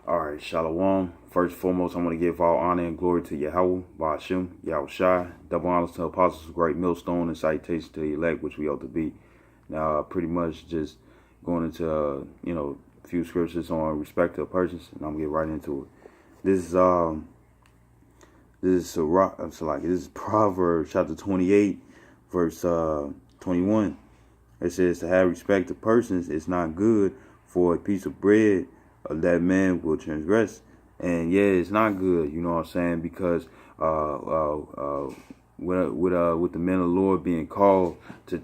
All right, Shalom. First and foremost, I want to give all honor and glory to Yahweh, Ba'ashim, Yahushai. Double honors to the apostles, great millstone, and citation to the elect, which we ought to be. Now, pretty much just going into, a few scriptures on respect to persons, and I'm gonna get right into it. This is Proverbs chapter 28, verse 21. It says, to have respect to persons is not good, for a piece of bread of that man will transgress. And yeah, it's not good, you know what I'm saying? Because with the men of the Lord being called to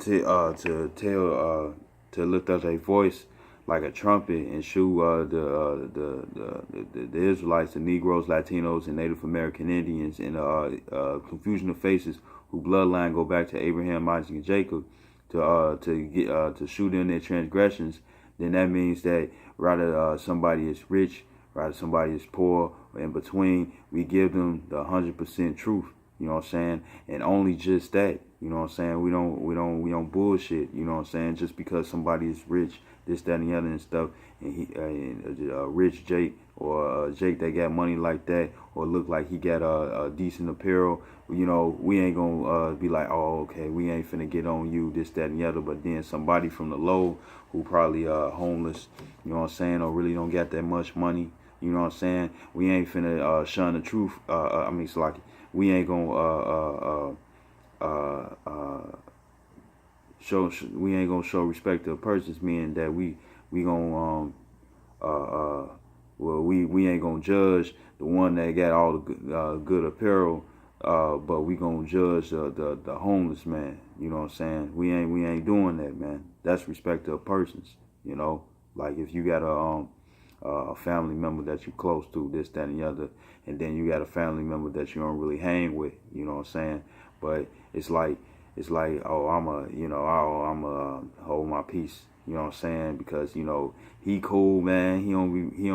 lift up a voice like a trumpet and shoot the Israelites, the Negroes, Latinos, and Native American Indians in confusion of faces who bloodline go back to Abraham, Isaac, and Jacob to shoot in their transgressions, then that means that rather somebody is rich, rather somebody is poor, or in between, we give them the 100% truth. You know what I'm saying? And only just that. You know what I'm saying? We don't bullshit. You know what I'm saying? Just because somebody is rich, this, that, and the other and stuff, and rich Jake or Jake that got money like that, or look like he got a decent apparel, you know, we ain't gonna be like, oh, okay, we ain't finna get on you, this, that, and the other. But then somebody from the low who probably homeless, you know what I'm saying, or really don't got that much money, you know what I'm saying, we ain't finna shun the truth. It's like we ain't gonna we ain't gonna show respect to a person's, meaning that we gonna we ain't gonna judge the one that got all the good apparel, but we gonna judge the homeless man. You know what I'm saying? We ain't doing that, man. That's respect to a person's. You know, like if you got a family member that you close to, this, that, and the other, and then you got a family member that you don't really hang with. You know what I'm saying? But it's like, oh, I'm hold my peace. You know what I'm saying? Because, you know, he cool, man. He don't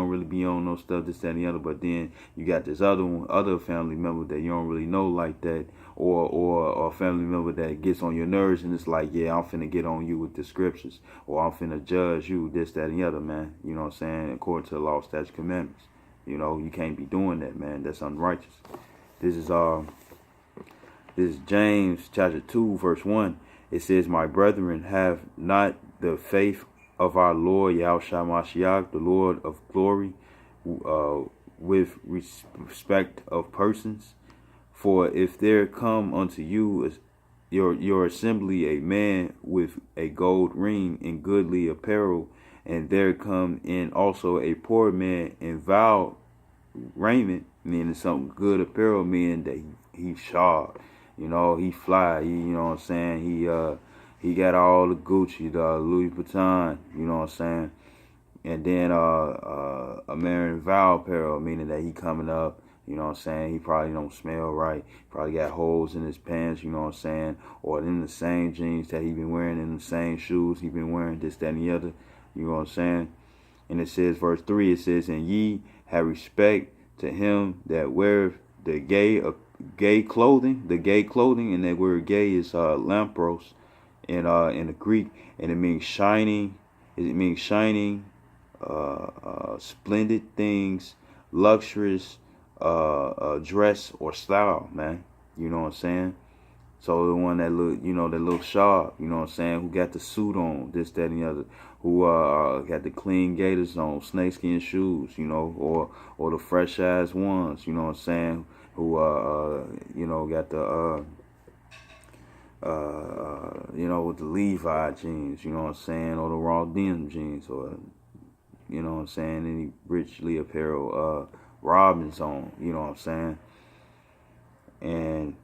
really be on no stuff, this, that, and the other. But then you got this other family member that you don't really know like that, or a family member that gets on your nerves, and it's like, yeah, I'm finna get on you with the scriptures, or I'm finna judge you, this, that, and the other, man. You know what I'm saying? According to the law, statutes, commandments. You know, you can't be doing that, man. That's unrighteous. This is James chapter 2, verse 1. It says, my brethren, have not the faith of our Lord Yahushua Mashiach, the Lord of glory, with respect of persons. For if there come unto you your assembly a man with a gold ring and goodly apparel, and there come in also a poor man in vile raiment, meaning some good apparel, meaning that he sharp, you know, he fly, you know what I'm saying, he got all the Gucci, the Louis Vuitton, you know what I'm saying, and then a man in vile apparel, meaning that he coming up, you know what I'm saying, he probably don't smell right, probably got holes in his pants, you know what I'm saying, or in the same jeans that he been wearing, in the same shoes he been wearing, this, that, and the other, you know what I'm saying. And it says, verse 3, it says, and ye have respect to him that weareth the gay clothing, and that word gay is lampros in the Greek, and it means shining, splendid things, luxurious dress or style, man. You know what I'm saying? So the one that look sharp, you know what I'm saying, who got the suit on, this, that, and the other, who got the clean gaiters on, snakeskin shoes, you know, or the fresh ass ones, you know what I'm saying, who got the with the Levi jeans, you know what I'm saying, or the raw denim jeans, or you know what I'm saying, any richly apparel Robins on, you know what I'm saying, and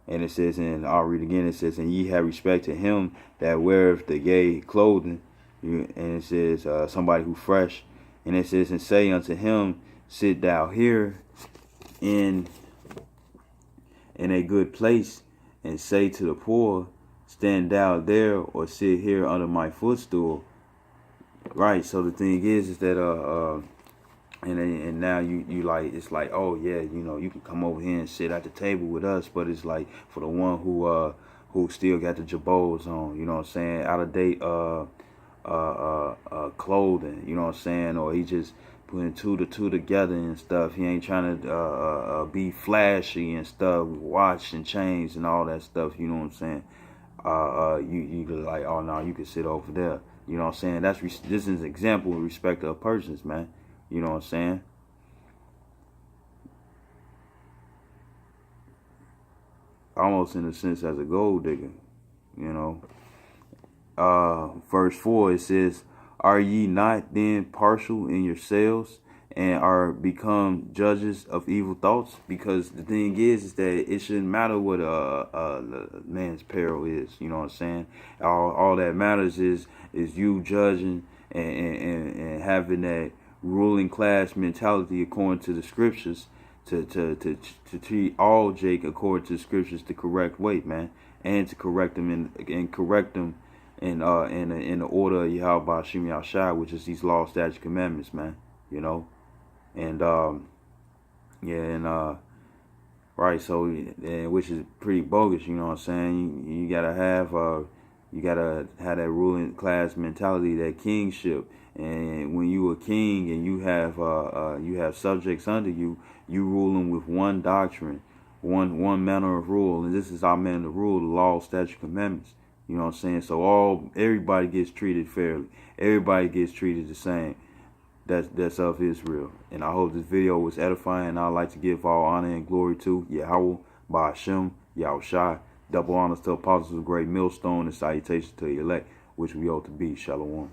it says, and I'll read again, it says, and ye have respect to him that weareth the gay clothing, and it says, somebody who fresh, and it says, and say unto him, sit thou here in a good place, and say to the poor, stand thou there, or sit here under my footstool. Right, so the thing is that and now you like, it's like, oh yeah, you know, you can come over here and sit at the table with us, but it's like for the one who still got the jabos on, you know what I'm saying, out of date clothing, you know what I'm saying? Or he just putting two to two together and stuff. He ain't trying to be flashy and stuff, watch and chains and all that stuff, you know what I'm saying? You like, oh no, you can sit over there. You know what I'm saying? This is an example with respect to persons, man. You know what I'm saying? Almost in a sense as a gold digger, you know. Verse 4, it says, "Are ye not then partial in yourselves, and are become judges of evil thoughts?" Because the thing is that it shouldn't matter what a man's peril is. You know what I'm saying? All that matters is you judging and having that ruling class mentality according to the scriptures to treat all Jake according to the scriptures the correct way, man, and to correct them and correct them in the order of Yahweh Shem Yahshai, which is these law, statutes, commandments, man. You know, and right, so which is pretty bogus. You know what I'm saying? You gotta have that ruling class mentality, that kingship. And when you a king and you have subjects under you, you rule them with one doctrine, one manner of rule, and this is our manner of rule: the law, statute, commandments. You know what I'm saying? So everybody gets treated fairly. Everybody gets treated the same. That's of Israel. And I hope this video was edifying. And I'd like to give all honor and glory to Yahweh, Ba'ashem, Yahushai. Double honors to apostles of great millstone and salutations to the elect, which we ought to be. Shalom.